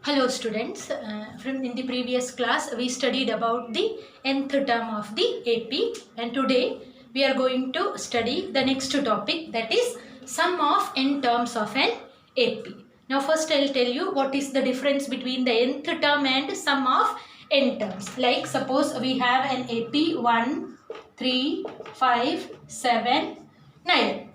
Hello students, from in the previous class we studied about the nth term of the AP, and today we are going to study the next topic, that is sum of n terms of an AP. Now first I will tell you what is the difference between the nth term and sum of n terms. Like suppose we have an AP 1, 3, 5, 7, 9.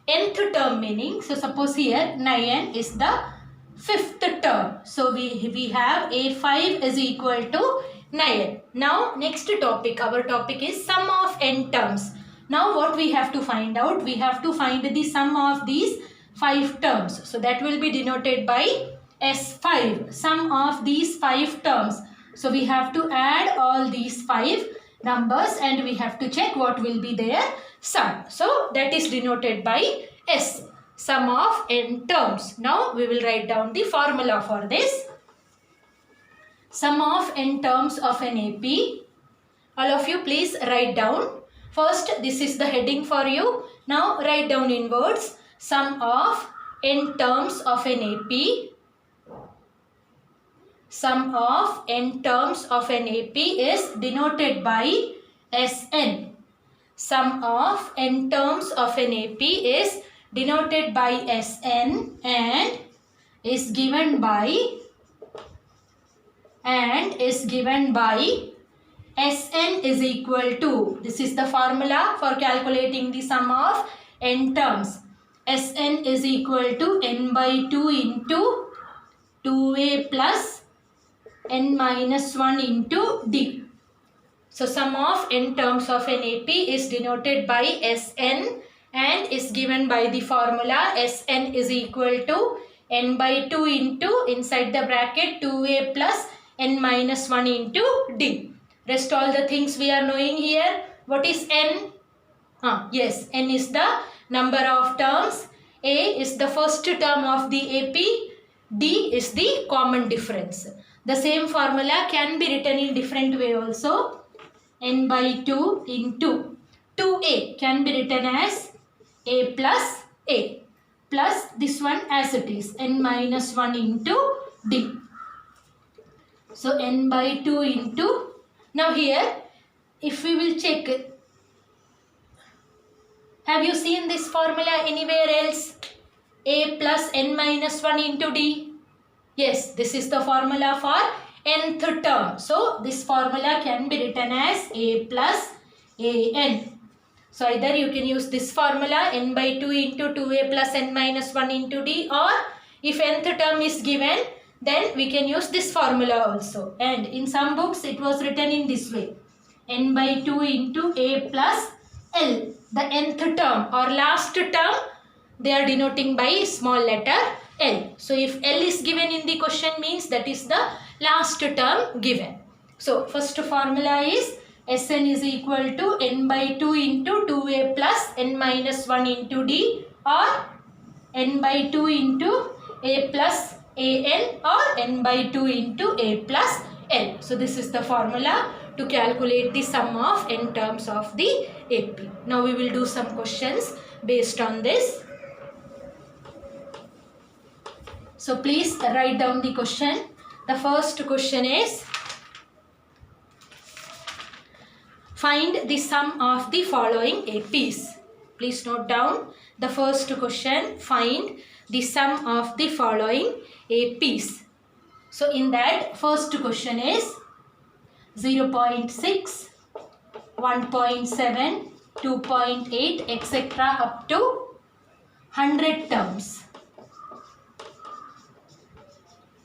Nth term meaning, so suppose here 9 is the fifth term. So we have A5 is equal to 9. Now next topic, our topic is sum of n terms. Now what we have to find out? We have to find the sum of these 5 terms. So that will be denoted by S5, sum of these 5 terms. So we have to add all these 5 numbers and we have to check what will be their sum. So that is denoted by S, sum of n terms. Now we will write down the formula for this. Sum of n terms of an AP. All of you please write down. First, this is the heading for you. Now write down in words. Sum of n terms of an AP. Sum of n terms of an AP is denoted by Sn. Sum of n terms of an AP is denoted by Sn and is given by Sn is equal to, this is the formula for calculating the sum of n terms. Sn is equal to n by 2 into 2a plus n minus 1 into d. So sum of n terms of an AP is denoted by Sn and is given by the formula Sn is equal to n by 2 into, inside the bracket, 2a plus n minus 1 into d. Rest all the things we are knowing here. What is n? Yes, n is the number of terms, a is the first term of the AP, d is the common difference. The same formula can be written in different way also. N by 2 into 2a can be written as a plus a, plus this one as it is, n minus 1 into d. So n by 2 into, now here if we will check, have you seen this formula anywhere else? A plus n minus 1 into d. Yes, this is the formula for nth term. So this formula can be written as a plus an. So either you can use this formula, n by 2 into 2a plus n minus 1 into d, or if nth term is given, then we can use this formula also. And in some books it was written in this way, n by 2 into a plus l. The nth term or last term, they are denoting by small letter l. So if l is given in the question, means that is the last term given. So first formula is Sn is equal to n by 2 into 2a plus n minus 1 into d, or n by 2 into a plus an, or n by 2 into a plus l. So this is the formula to calculate the sum of n terms of the AP. Now we will do some questions based on this. So please write down the question. The first question is, find the sum of the following APs. Please note down the first question, find the sum of the following APs. So in that, first question is 0.6, 1.7, 2.8, etc. up to 100 terms.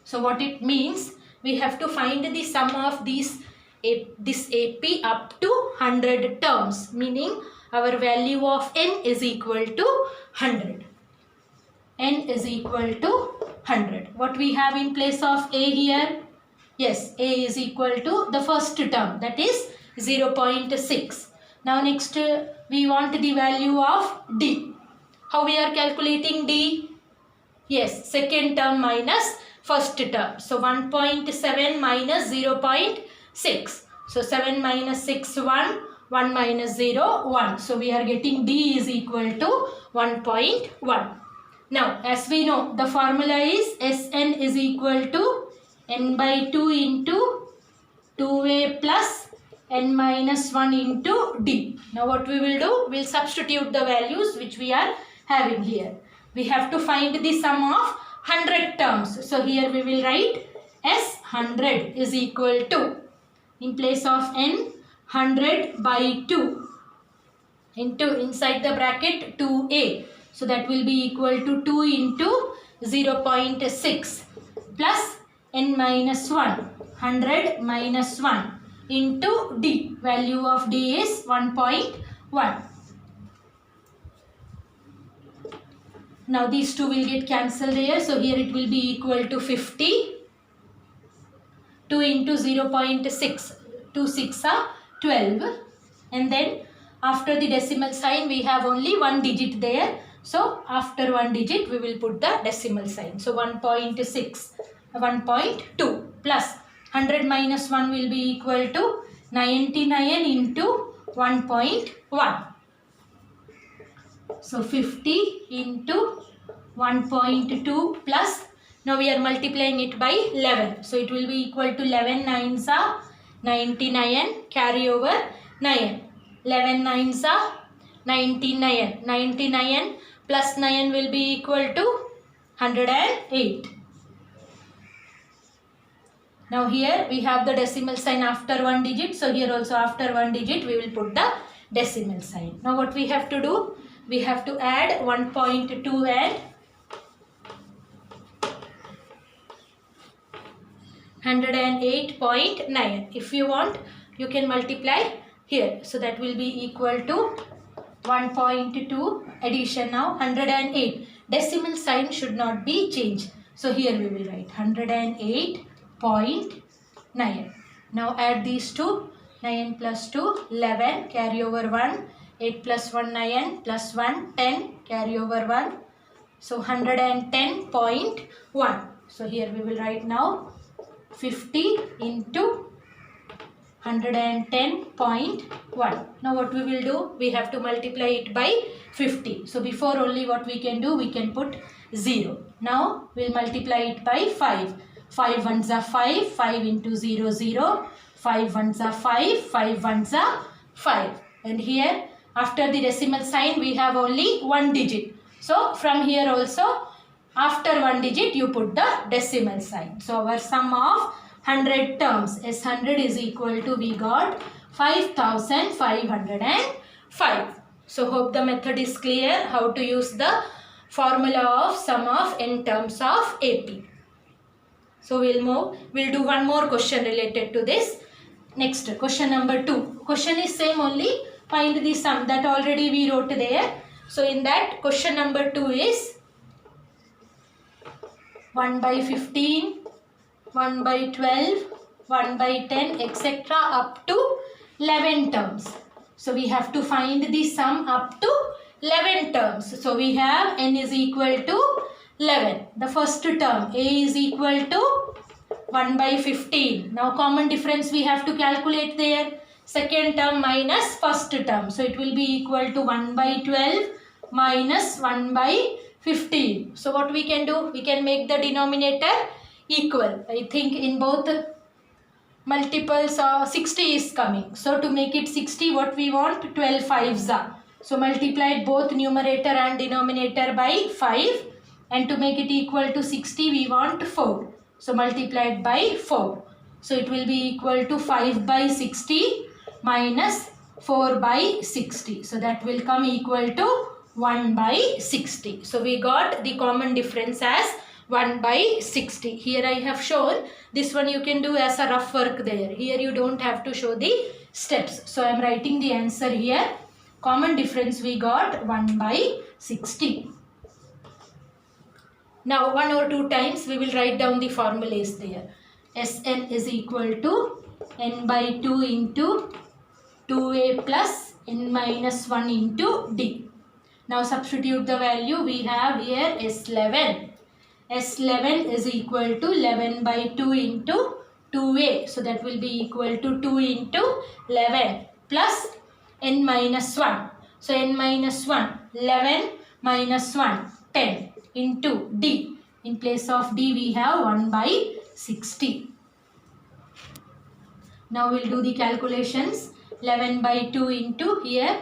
So what it means, we have to find the sum of this AP up to 100 terms, meaning our value of n is equal to 100. N is equal to 100. What we have in place of a here? Yes, a is equal to the first term, that is 0.6. Now next we want the value of d. How we are calculating d? Yes, second term minus first term. So 1.7 minus 0.6. So 7 minus 6, 1. 1 minus 0, 1. So we are getting d is equal to 1.1. Now as we know, the formula is Sn is equal to n by 2 into 2a plus n minus 1 into d. Now what we will do? We will substitute the values which we are having here. We have to find the sum of 100 terms. So here we will write S 100 is equal to, in place of n, 100 by 2 into inside the bracket 2a. So that will be equal to 2 into 0.6 plus n minus 1, 100 minus 1 into d. Value of d is 1.1. Now these two will get cancelled here. So here it will be equal to 50. 2 into 0.6. 2 6 are 12. And then after the decimal sign we have only one digit there. So after one digit we will put the decimal sign. So 1.6, 1.2 plus 100 minus 1 will be equal to 99 into 1.1. So 50 into 1.2 plus, now we are multiplying it by 11. So it will be equal to 11 nines are 99, carry over 9. 11 nines are 99. 99 plus 9 will be equal to 108. Now here we have the decimal sign after one digit. So here also after one digit we will put the decimal sign. Now what we have to do? We have to add 1.2 and 108.9. If you want, you can multiply here. So that will be equal to 1.2 addition now 108. Decimal sign should not be changed. So here we will write 108.9. Now add these two. 9 plus 2, 11, carry over 1. 8 plus 1, 9, plus 1, 10, carry over 1. So 110.1. So here we will write now 50 into 110.1. Now what we will do? We have to multiply it by 50. So before only what we can do? We can put 0. Now we will multiply it by 5. 5 ones are 5. 5 into 0, 0. 5 ones are 5. 5 ones are 5. And here after the decimal sign we have only one digit. So from here also after one digit you put the decimal sign. So our sum of 100 terms is 100 is equal to, we got 5505. So hope the method is clear how to use the formula of sum of n terms of AP. So we'll do one more question related to this. Next, question number 2. Question is same only. Find the sum that already we wrote there. So in that question number 2 is 1 by 15, 1 by 12, 1 by 10, etc. up to 11 terms. So we have to find the sum up to 11 terms. So we have n is equal to 11. The first term a is equal to 1 by 15. Now common difference we have to calculate there. Second term minus first term. So it will be equal to 1 by 12 minus 1 by 15. So what we can do? We can make the denominator equal. I think in both multiples 60 is coming. So to make it 60, what we want? 12 fives are. So multiply both numerator and denominator by 5. And to make it equal to 60, we want 4. So multiplied by 4. So it will be equal to 5 by 60 minus 4 by 60. So that will come equal to 1 by 60. So we got the common difference as 1 by 60. Here I have shown. This one you can do as a rough work there. Here you don't have to show the steps. So I am writing the answer here. Common difference we got 1 by 60. Now 1 or 2 times we will write down the formulas there. Sn is equal to n by 2 into 2a plus n minus 1 into d. Now substitute the value. We have here S11. S11 is equal to 11 by 2 into 2a. So that will be equal to 2 into 11 plus n minus 1. So n minus 1, 11 minus 1, 10 into d. In place of d we have 1 by 60. Now we'll do the calculations. 11 by 2 into here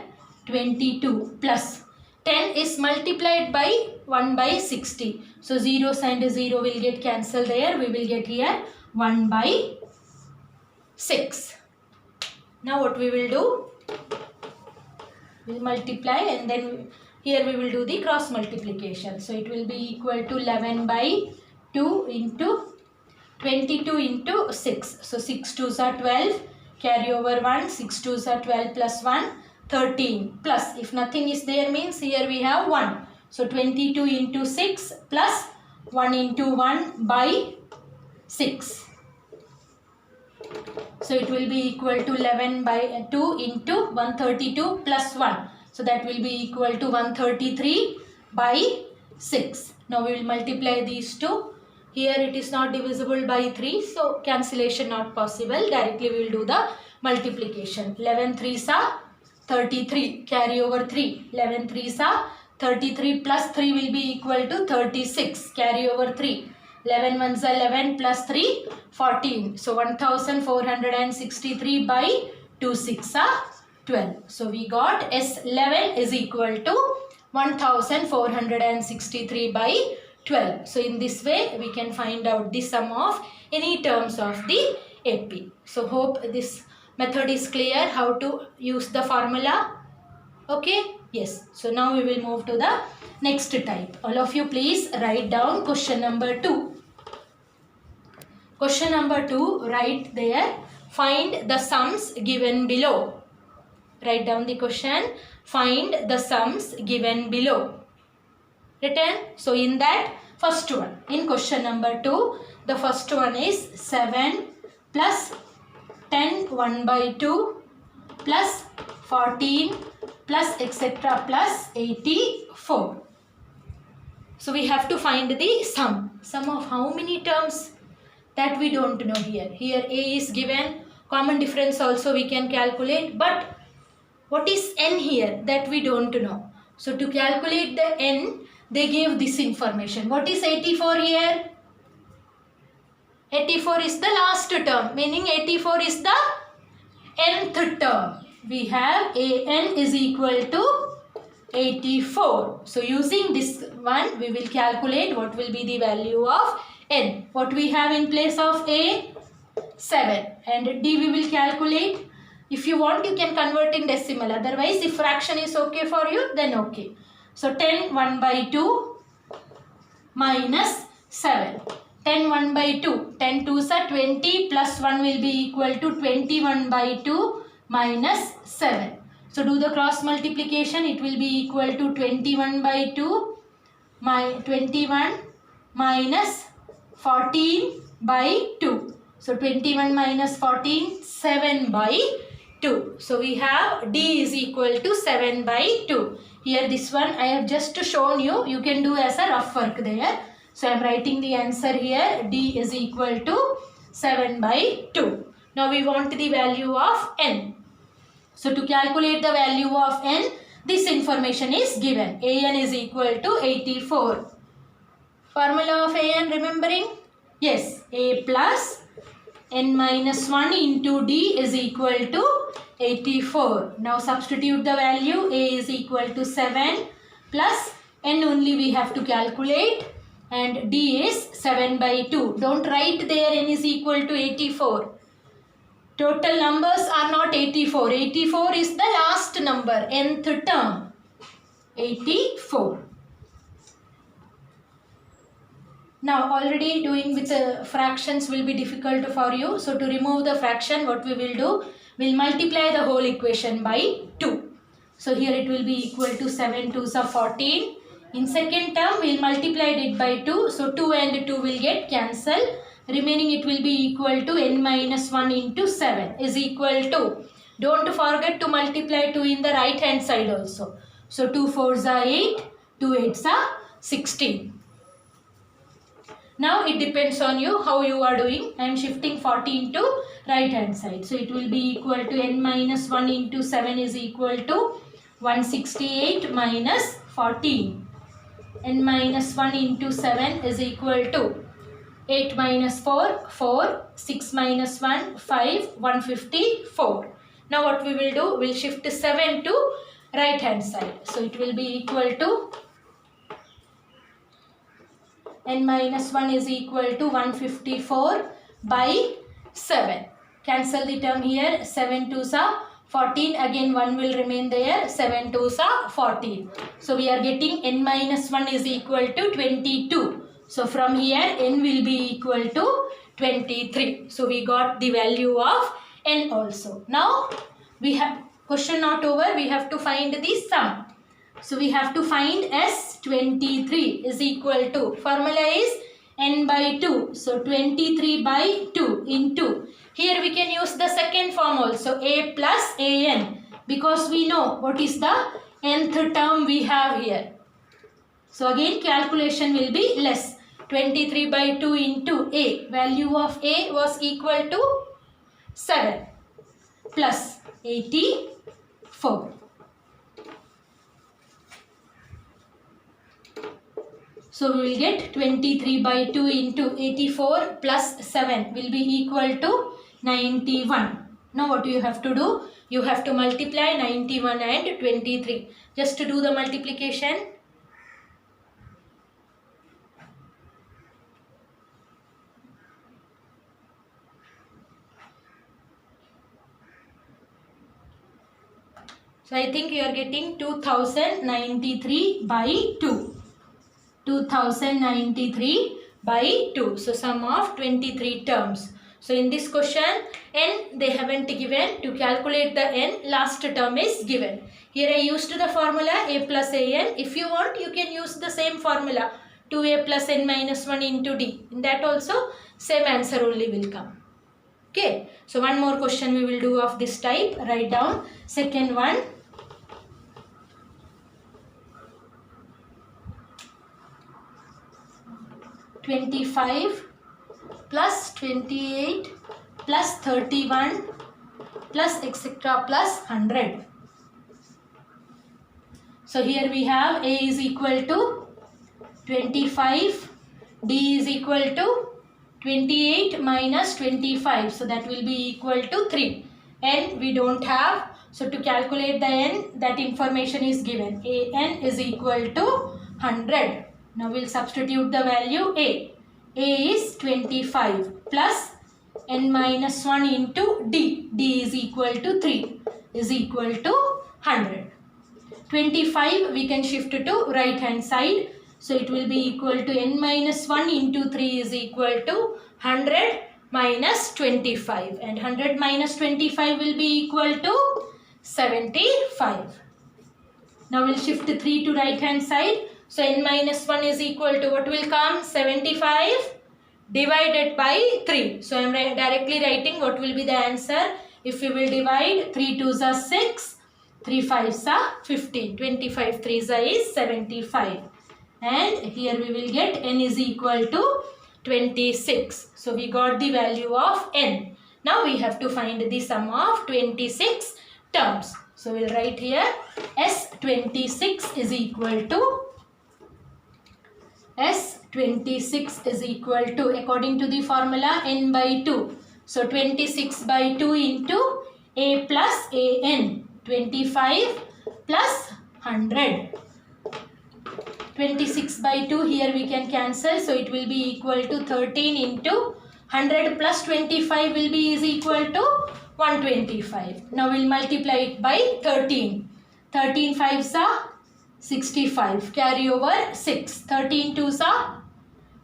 22 plus 10 is multiplied by 1 by 60. So zeros and 0 will get cancelled there. We will get here 1 by 6. Now what we will do? We'll multiply and then here we will do the cross multiplication. So it will be equal to 11 by 2 into 22 into 6. So 6 2s are 12. Carry over 1. 6 2s are 12 plus 1. 13 plus. If nothing is there means here we have 1. So 22 into 6 plus 1 into 1 by 6. So it will be equal to 11 by 2 into 132 plus 1. So that will be equal to 133 by 6. Now we will multiply these two. Here it is not divisible by 3. So cancellation not possible. Directly we will do the multiplication. 11 3s are 33. Carry over 3. 11 3s are 33 plus 3 will be equal to 36. Carry over 3. 11 1s are 11 plus 3 14. So 1463 by 2 6 are 12. So we got S11 is equal to 1463 by 12. So in this way we can find out the sum of any terms of the AP. So hope this method is clear how to use the formula. Okay. Yes. So now we will move to the next type. All of you please write down question number 2. Question number 2, write there. Find the sums given below. Write down the question. Find the sums given below. Written. So in that first one, in question number 2, the first one is 7 plus 10 1 by 2 plus 14 plus etc. plus 84. So we have to find the sum. Sum of how many terms? That we don't know here. Here A is given. Common difference also we can calculate. But what is N here? That we don't know. So to calculate the N, they gave this information. What is 84 here? 84 is the last term. Meaning 84 is the nth term. We have AN is equal to 84. So using this one, we will calculate what will be the value of N. What we have in place of A? 7. And D we will calculate. If you want, you can convert in decimal. Otherwise, if fraction is okay for you, then okay. So 10 1 by 2 minus 7. 10 1 by 2. 10 2s are 20 plus 1 will be equal to 21 by 2 minus 7. So do the cross multiplication. It will be equal to 21 by 2 21 minus 14 by 2. So 21 minus 14, 7 by 2. So we have D is equal to 7 by 2. Here this one I have just shown you. You can do as a rough work there. So I am writing the answer here. D is equal to 7 by 2. Now we want the value of N. So to calculate the value of N, this information is given. AN is equal to 84. Formula of AN remembering? Yes. A plus N minus 1 into D is equal to 84. Now substitute the value. A is equal to 7 plus N only we have to calculate. And D is 7 by 2. Don't write there N is equal to 84. Total numbers are not 84. 84 is the last number, nth term. 84. Now already doing with fractions will be difficult for you. So to remove the fraction, what we will do? We'll multiply the whole equation by 2. So here it will be equal to 7 2s are 14. In second term, we'll multiply it by 2. So 2 and 2 will get cancelled. Remaining it will be equal to n minus 1 into 7 is equal to. Don't forget to multiply 2 in the right hand side also. So 2 4s are 8, 2 8s are 16. Now it depends on you how you are doing. I am shifting 14 to right hand side. So it will be equal to n minus 1 into 7 is equal to 168 minus 14. N minus 1 into 7 is equal to 8 minus 4, 4, 6 minus 1, 5, 154. Now what we will do, we'll shift 7 to right hand side. So it will be equal to n minus 1 is equal to 154 by 7. Cancel the term here. 7 2s are 14. Again 1 will remain there. 7 2s are 14. So we are getting n minus 1 is equal to 22. So from here n will be equal to 23. So we got the value of n also. Now we have question not over. We have to find the sum. So we have to find S23 is equal to, formula is n by 2. So 23 by 2 into, here we can use the second form also, a plus an, because we know what is the nth term we have here. So again calculation will be less. 23 by 2 into a, value of a was equal to 7 plus 84. So we will get 23 by 2 into 84 plus 7 will be equal to 91. Now what you have to do? You have to multiply 91 and 23. Just to do the multiplication. So I think you are getting 2093 by 2. 2093 by 2. So sum of 23 terms. So in this question, n they haven't given. To calculate the n, last term is given. Here I used the formula a plus an. If you want, you can use the same formula 2a plus n minus 1 into d. In that also same answer only will come. Okay. So one more question we will do of this type. Write down. Second one. (25) plus 28 plus 31 plus etc. plus 100. So here we have a is equal to 25, d is equal to 28 minus 25. So that will be equal to 3. N we don't have. So to calculate the n, that information is given. An is equal to 100. Now we'll substitute the value a. A is 25 plus n minus 1 into d. D is equal to 3 is equal to 100. 25 we can shift to right hand side. So it will be equal to n minus 1 into 3 is equal to 100 minus 25. And 100 minus 25 will be equal to 75. Now we'll shift 3 to right hand side. So n minus 1 is equal to what will come? 75 divided by 3. So I am directly writing what will be the answer. If we will divide, 3 2s are 6, 3 5s are 15. 25 3s is 75. And here we will get n is equal to 26. So we got the value of n. Now we have to find the sum of 26 terms. So we'll write here S26 is equal to S26 is equal to, according to the formula, n by 2. So 26 by 2 into a plus an. 25 plus 100. 26 by 2 here we can cancel. So it will be equal to 13 into 100 plus 25 will be is equal to 125. Now we'll multiply it by 13. 13 5s are 65. Carry over 6. 13 2s are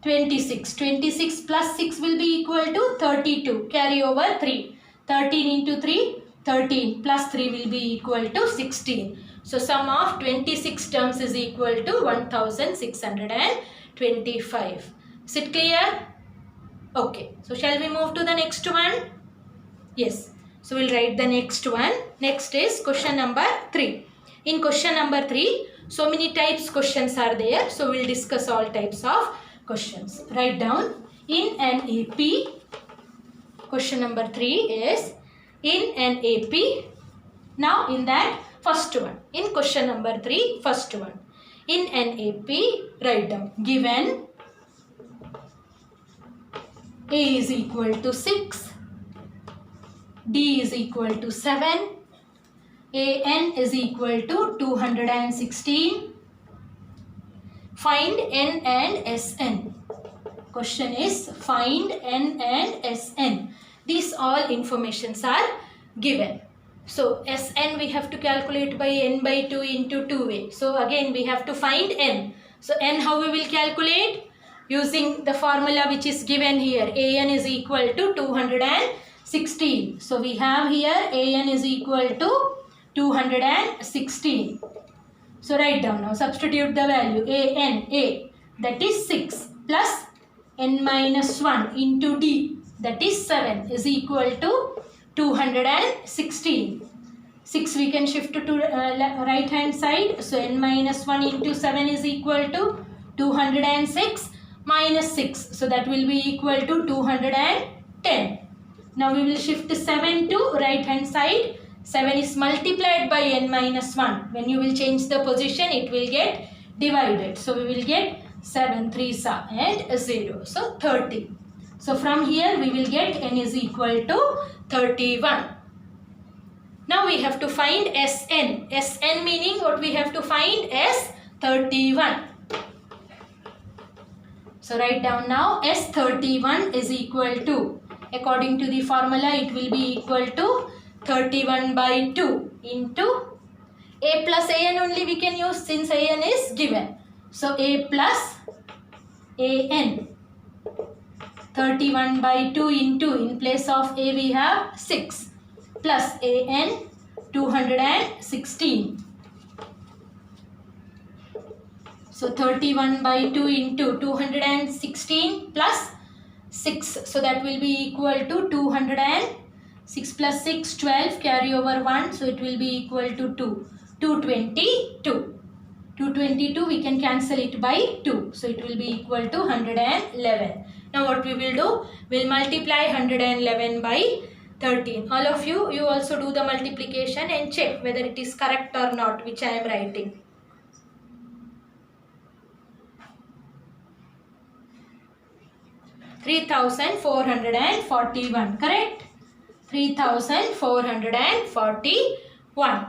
26. 26 plus 6 will be equal to 32. Carry over 3. 13 into 3, 13 plus 3 will be equal to 16. So sum of 26 terms is equal to 1625. Is it clear? Okay. So shall we move to the next one? Yes. So we'll write the next one. Next is question number 3. In question number 3, so many types questions are there. So we'll discuss all types of questions. Write down. In an AP, question number 3 is in an AP. Now in that first one. In question number 3, first one. In an AP, write down. Given A is equal to 6, D is equal to 7, AN is equal to 216. Find N and Sn. Question is find N and Sn. These all informations are given. So Sn we have to calculate by n by 2 into 2a. So again we have to find n. So n how we will calculate? Using the formula which is given here. An is equal to 216. So we have here An is equal to 216. So write down now. Substitute the value. A that is 6 plus n minus 1 into d that is 7 is equal to 216. 6 we can shift to right hand side. So n minus 1 into 7 is equal to 206 minus 6. So that will be equal to 210. Now we will shift 7 to right hand side. 7 is multiplied by n minus 1. When you will change the position, it will get divided. So we will get 7 3s and 0. So 30. So from here we will get n is equal to 31. Now we have to find Sn. Sn meaning what we have to find is 31. So write down now. S31 is equal to, according to the formula, it will be equal to 31 by 2 into a plus an only we can use since an is given. So a plus an. 31 by 2 into, in place of a we have 6 plus an 216. So 31 by 2 into 216 plus 6. So that will be equal to 206 plus 6, 12, carry over 1. So it will be equal to 2. 222. 222 we can cancel it by 2. So it will be equal to 111. Now what we will do? We'll multiply 111 by 13. All of you also do the multiplication and check whether it is correct or not, which I am writing. $3,441, correct? 3,441.